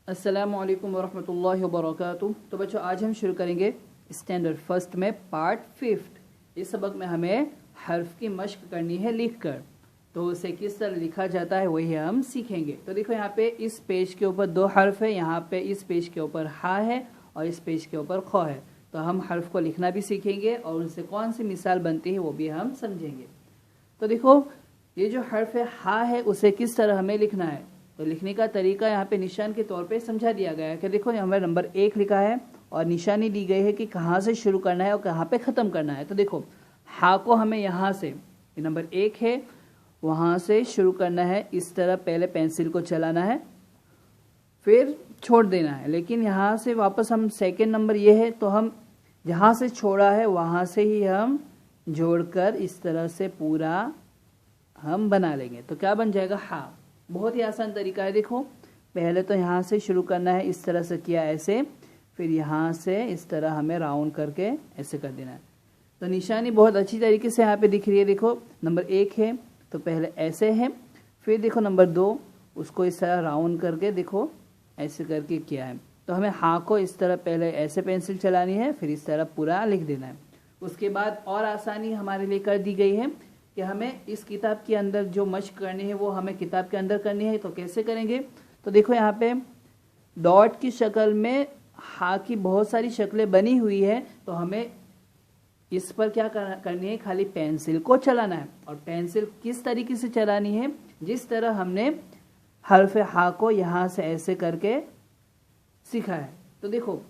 अस्सलामुअलैकुम वरहमतुल्लाहि वबरकातुहू। तो बच्चों आज हम शुरू करेंगे स्टैंडर्ड फर्स्ट में पार्ट 5। इस सबक में हमें हर्फ की मश्क करनी है लिखकर, तो उसे किस तरह लिखा जाता है वही हम सीखेंगे। तो देखो यहाँ पे इस पेज के ऊपर दो हर्फ है, यहाँ पे इस पेज के ऊपर हा है और इस पेज के ऊपर ख है। तो हम हर्फ को लिखना भी सीखेंगे और उनसे कौन सी मिसाल बनती है वो भी हम समझेंगे। तो देखो ये जो हर्फ है हा है उसे किस तरह हमें लिखना है, तो लिखने का तरीका यहाँ पे निशान के तौर पे समझा दिया गया है कि देखो हमें नंबर 1 लिखा है और निशानी दी गई है कि कहाँ से शुरू करना है और कहाँ पे ख़त्म करना है। तो देखो हा को हमें यहाँ से, ये नंबर 1 है, वहाँ से शुरू करना है। इस तरह पहले पेंसिल को चलाना है फिर छोड़ देना है, लेकिन यहाँ से वापस हम सेकेंड नंबर ये है तो हम जहाँ से छोड़ा है वहाँ से ही हम जोड़कर इस तरह से पूरा हम बना लेंगे। तो क्या बन जाएगा हा। बहुत ही आसान तरीका है। देखो पहले तो यहाँ से शुरू करना है, इस तरह से किया ऐसे, फिर यहाँ से इस तरह हमें राउंड करके ऐसे कर देना है। तो निशानी बहुत अच्छी तरीके से यहाँ पे दिख रही है। देखो नंबर 1 है तो पहले ऐसे है, फिर देखो नंबर 2 उसको इस तरह राउंड करके देखो ऐसे करके किया है। तो हमें हाँ को इस तरह पहले ऐसे पेंसिल चलानी है, फिर इस तरह पूरा लिख देना है। उसके बाद और आसानी हमारे लिए कर दी गई है कि हमें इस किताब के अंदर जो मश्क करनी है वो हमें किताब के अंदर करनी है। तो कैसे करेंगे, तो देखो यहाँ पे डॉट की शक्ल में हा की बहुत सारी शक्लें बनी हुई है, तो हमें इस पर क्या करनी है, खाली पेंसिल को चलाना है। और पेंसिल किस तरीके से चलानी है, जिस तरह हमने हर्फ हा को यहाँ से ऐसे करके सीखा है। तो देखो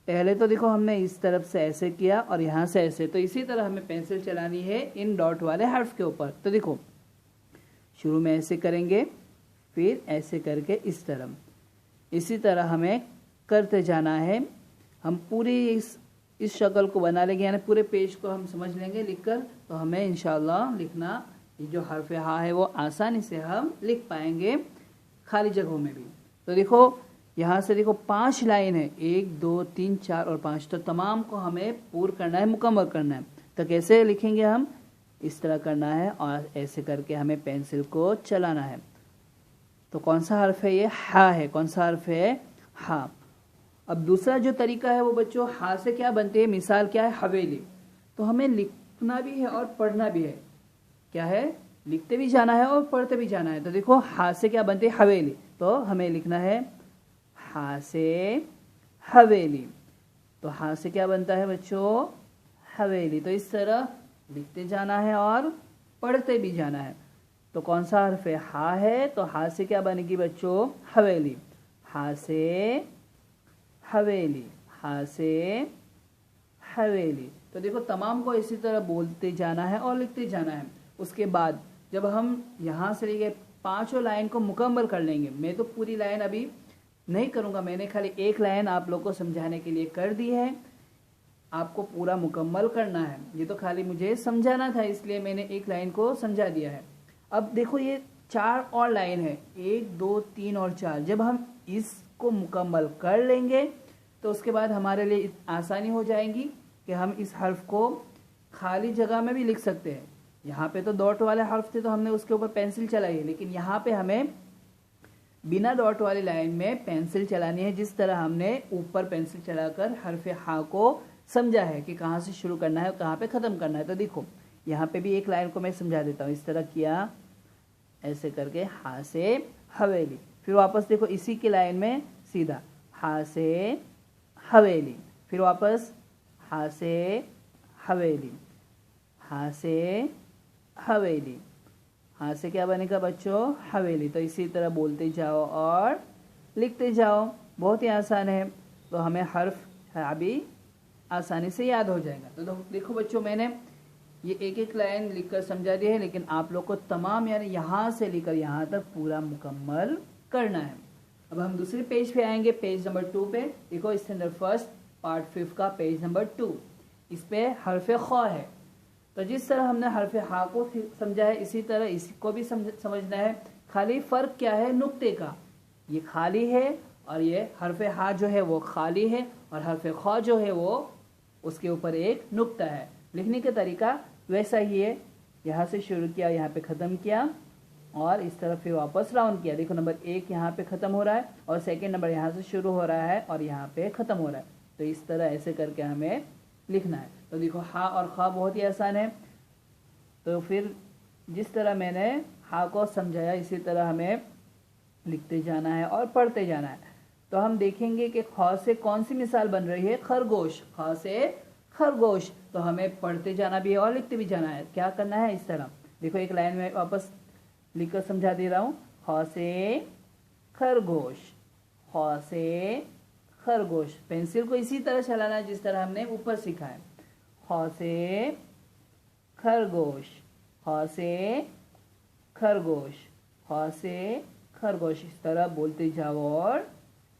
पहले तो देखो हमने इस तरफ से ऐसे किया और यहाँ से ऐसे, तो इसी तरह हमें पेंसिल चलानी है इन डॉट वाले हर्फ के ऊपर। तो देखो शुरू में ऐसे करेंगे, फिर ऐसे करके इस तरफ, इसी तरह हमें करते जाना है। हम पूरी इस शक्ल को बना लेंगे, यानी पूरे पेज को हम समझ लेंगे लिखकर। तो हमें इंशाल्लाह लिखना ये जो हर्फ हा है वो आसानी से हम लिख पाएंगे खाली जगहों में भी। तो देखो यहाँ से देखो 5 लाइन है, 1 2 3 4 और 5, तो तमाम को हमें पूर्ण करना है, मुकम्मल करना है। तो कैसे लिखेंगे हम, इस तरह करना है और ऐसे करके हमें पेंसिल को चलाना है। तो कौन सा हर्फ है, ये हा है। कौन सा हर्फ है, हा। अब दूसरा जो तरीका है वो बच्चों हा से क्या बनते हैं, मिसाल क्या है, हवेली। तो हमें लिखना भी है और पढ़ना भी है। क्या है, लिखते भी जाना है और पढ़ते भी जाना है। तो देखो हा से क्या बनते हैं, हवेली। तो हमें लिखना है हा से हवेली। तो हा से क्या बनता है बच्चों, हवेली। तो इस तरह लिखते जाना है और पढ़ते भी जाना है। तो कौन सा हर्फ है, हा है। तो हा से क्या बनेगी बच्चों, हवेली। हा से हवेली, हा से हवेली। तो देखो तमाम को इसी तरह बोलते जाना है और लिखते जाना है। उसके बाद जब हम यहाँ से लेके 5 लाइन को मुकम्मल कर लेंगे, मैं तो पूरी लाइन अभी नहीं करूँगा, मैंने खाली एक लाइन आप लोग को समझाने के लिए कर दी है। आपको पूरा मुकम्मल करना है, ये तो खाली मुझे समझाना था इसलिए मैंने एक लाइन को समझा दिया है। अब देखो ये 4 और लाइन है, 1 2 3 और 4। जब हम इसको मुकम्मल कर लेंगे तो उसके बाद हमारे लिए आसानी हो जाएगी कि हम इस हर्फ को खाली जगह में भी लिख सकते हैं। यहाँ पे तो डॉट वाले हर्फ थे तो हमने उसके ऊपर पेंसिल चलाई है, लेकिन यहाँ पे हमें बिना डॉट वाली लाइन में पेंसिल चलानी है, जिस तरह हमने ऊपर पेंसिल चलाकर हर्फ हा को समझा है कि कहाँ से शुरू करना है और कहाँ पे ख़त्म करना है। तो देखो यहाँ पे भी एक लाइन को मैं समझा देता हूँ। इस तरह किया ऐसे करके हा से हवेली, फिर वापस देखो इसी की लाइन में सीधा हा से हवेली, फिर वापस हा से हवेली, हा से हवेली। हाँ से क्या बनेगा बच्चों, हवेली। तो इसी तरह बोलते जाओ और लिखते जाओ, बहुत ही आसान है। तो हमें हर्फ अभी आसानी से याद हो जाएगा। तो देखो बच्चों मैंने ये एक एक लाइन लिखकर समझा दी है, लेकिन आप लोग को तमाम यानी यहाँ से लेकर यहाँ तक पूरा मुकम्मल करना है। अब हम दूसरे पेज पे आएंगे, पेज नंबर 2 पे। देखो स्टैंडर्ड फर्स्ट पार्ट 5 का पेज नंबर 2, इस पे हर्फ ख है। तो जिस तरह हमने हर्फ हा को समझा है इसी तरह इसको भी समझना है। खाली फ़र्क क्या है, नुक्ते का, ये खाली है और ये हर्फ हा जो है वो खाली है, और हर्फ ख जो है वो उसके ऊपर एक नुक्ता है। लिखने का तरीका वैसा ही है, यहाँ से शुरू किया, यहाँ पे ख़त्म किया, और इस तरफ फिर वापस राउंड किया। देखो नंबर 1 यहाँ पे ख़त्म हो रहा है और सेकेंड नंबर यहाँ से शुरू हो रहा है और यहाँ पे ख़त्म हो रहा है। तो इस तरह ऐसे करके हमें लिखना है। तो देखो हा और खा बहुत ही आसान है। तो फिर जिस तरह मैंने हा को समझाया इसी तरह हमें लिखते जाना है और पढ़ते जाना है। तो हम देखेंगे कि ख से कौन सी मिसाल बन रही है, खरगोश, ख से खरगोश। तो हमें पढ़ते जाना भी है और लिखते भी जाना है। क्या करना है, इस तरह देखो एक लाइन में वापस लिखकर समझा दे रहा हूँ। ख से खरगोश, ख से खरगोश। पेंसिल को इसी तरह चलाना है जिस तरह हमने ऊपर सीखा है। ख से खरगोश, ख से खरगोश, ख से खरगोश। इस तरह बोलते जाओ और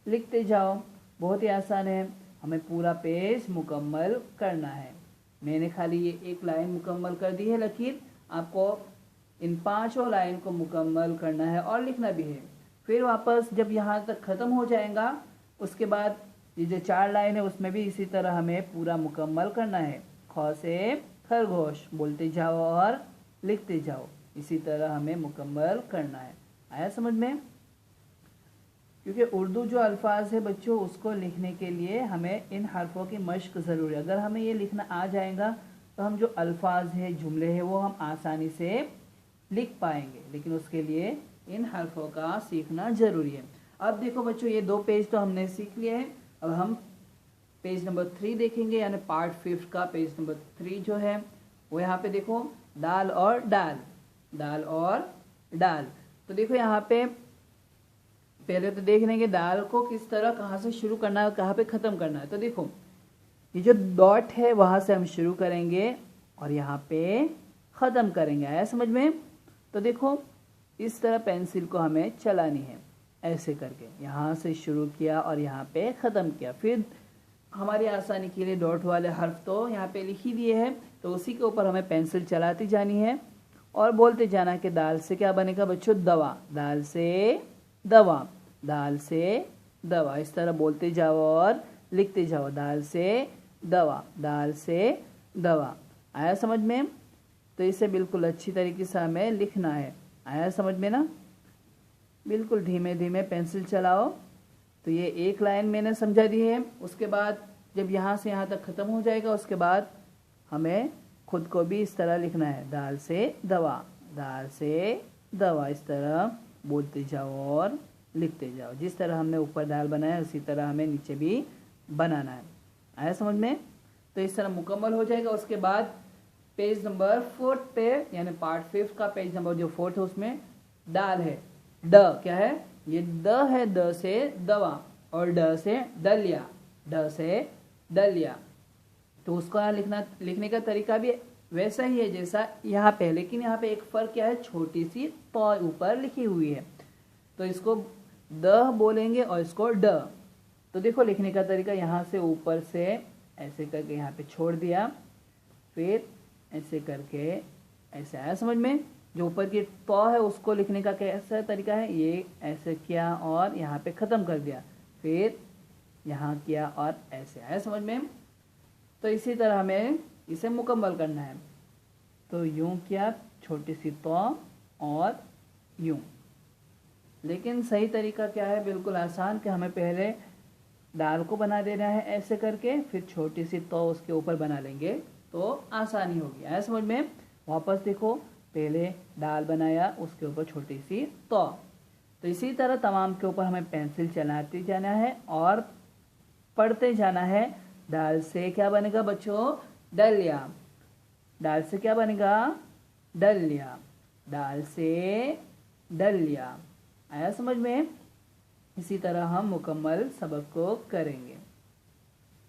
लिखते जाओ। बहुत ही आसान है। हमें पूरा पेज मुकम्मल करना है। मैंने खाली ये एक लाइन मुकम्मल कर दी है लकीर। आपको इन 5 लाइन को मुकम्मल करना है और लिखना भी है। फिर वापस जब यहाँ तक ख़त्म हो जाएगा उसके बाद ये जो 4 लाइन है उसमें भी इसी तरह हमें पूरा मुकम्मल करना है। ख से खरगोश बोलते जाओ और लिखते जाओ। इसी तरह हमें मुकम्मल करना है। आया समझ में? क्योंकि उर्दू जो अल्फाज है बच्चों उसको लिखने के लिए हमें इन हरफों की मश्क ज़रूरी है। अगर हमें ये लिखना आ जाएगा तो हम जो अल्फाज है, जुमले हैं, वो हम आसानी से लिख पाएंगे। लेकिन उसके लिए इन हरफों का सीखना ज़रूरी है। अब देखो बच्चों ये 2 पेज तो हमने सीख लिए हैं। अब हम पेज नंबर 3 देखेंगे, यानी पार्ट 5 का पेज नंबर 3 जो है वो यहाँ पे देखो दाल और डाल, दाल और डाल। तो देखो यहाँ पे पहले तो देख लेंगे दाल को किस तरह कहाँ से शुरू करना है और कहाँ पे ख़त्म करना है। तो देखो ये जो डॉट है वहाँ से हम शुरू करेंगे और यहाँ पे ख़त्म करेंगे। आया समझ में? तो देखो इस तरह पेंसिल को हमें चलानी है ऐसे करके। यहाँ से शुरू किया और यहाँ पे ख़त्म किया। फिर हमारी आसानी के लिए डॉट वाले हर्फ तो यहाँ पे लिख ही दिए हैं, तो उसी के ऊपर हमें पेंसिल चलाती जानी है और बोलते जाना कि दाल से क्या बनेगा बच्चों, दवा, दाल से दवा, दाल से दवा। इस तरह बोलते जाओ और लिखते जाओ। दाल से दवा, दाल से दवा। आया समझ में? तो इसे बिल्कुल अच्छी तरीके से हमें लिखना है। आया समझ में ना? बिल्कुल धीमे धीमे पेंसिल चलाओ। तो ये एक लाइन मैंने समझा दी है। उसके बाद जब यहाँ से यहाँ तक ख़त्म हो जाएगा उसके बाद हमें खुद को भी इस तरह लिखना है। दाल से दवा, दाल से दवा। इस तरह बोलते जाओ और लिखते जाओ। जिस तरह हमने ऊपर दाल बनाया उसी तरह हमें नीचे भी बनाना है। आया समझ में? तो इस तरह मुकम्मल हो जाएगा। उसके बाद पेज नंबर 4 पे यानी पार्ट 5 का पेज नंबर जो 4 है उसमें दाल है। ड क्या है? ये द है, द से दवा और ड से दलिया, ड से दलिया। तो उसको लिखने का तरीका भी वैसा ही है जैसा यहाँ पे, लेकिन यहाँ पे एक फ़र्क क्या है, छोटी सी तो ऊपर लिखी हुई है। तो इसको द बोलेंगे और इसको ड। तो देखो लिखने का तरीका, यहाँ से ऊपर से ऐसे करके यहाँ पे छोड़ दिया, फिर ऐसे करके ऐसे। आया समझ में? जो ऊपर की तो है उसको लिखने का कैसा तरीका है, ये ऐसे किया और यहाँ पे ख़त्म कर दिया, फिर यहाँ किया और ऐसे। आया समझ में? तो इसी तरह हमें इसे मुकम्मल करना है। तो यूँ किया, छोटी सी तो और यूँ। लेकिन सही तरीका क्या है, बिल्कुल आसान, कि हमें पहले दाल को बना देना है ऐसे करके, फिर छोटी सी तो उसके ऊपर बना लेंगे तो आसानी होगी। आया समझ में? वापस देखो, पहले दाल बनाया उसके ऊपर छोटी सी तो इसी तरह तमाम के ऊपर हमें पेंसिल चलाते जाना है और पढ़ते जाना है। दाल से क्या बनेगा बच्चों? दलिया। दाल से क्या बनेगा? दलिया। दाल से दलिया। आया समझ में? इसी तरह हम मुकम्मल सबक को करेंगे।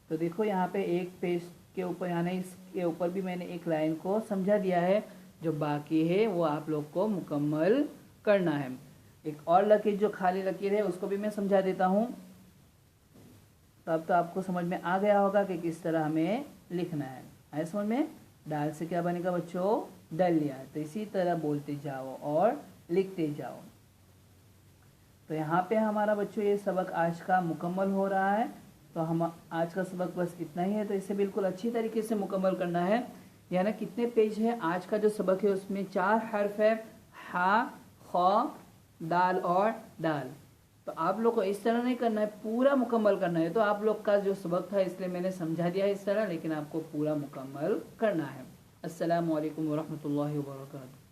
तो देखो यहाँ पे एक पेज के ऊपर यानी इसके ऊपर भी मैंने एक लाइन को समझा दिया है। जो बाकी है वो आप लोग को मुकम्मल करना है। एक और लकीर जो खाली लकीर है उसको भी मैं समझा देता हूँ। तो अब तो आपको समझ में आ गया होगा कि किस तरह हमें लिखना है। आया समझ में? दाल से क्या बनेगा बच्चों? दलिया। तो इसी तरह बोलते जाओ और लिखते जाओ। तो यहाँ पे हमारा बच्चों ये सबक आज का मुकम्मल हो रहा है। तो हम आज का सबक बस इतना ही है। तो इसे बिल्कुल अच्छी तरीके से मुकम्मल करना है। यानी कितने पेज है आज का जो सबक है उसमें 4 हर्फ है, हा, ख, दाल और दाल। तो आप लोग को इस तरह नहीं करना है, पूरा मुकम्मल करना है। तो आप लोग का जो सबक था इसलिए मैंने समझा दिया है इस तरह, लेकिन आपको पूरा मुकम्मल करना है। अस्सलामु अलैकुम वरहमतुल्लाहि वबरकातुहू।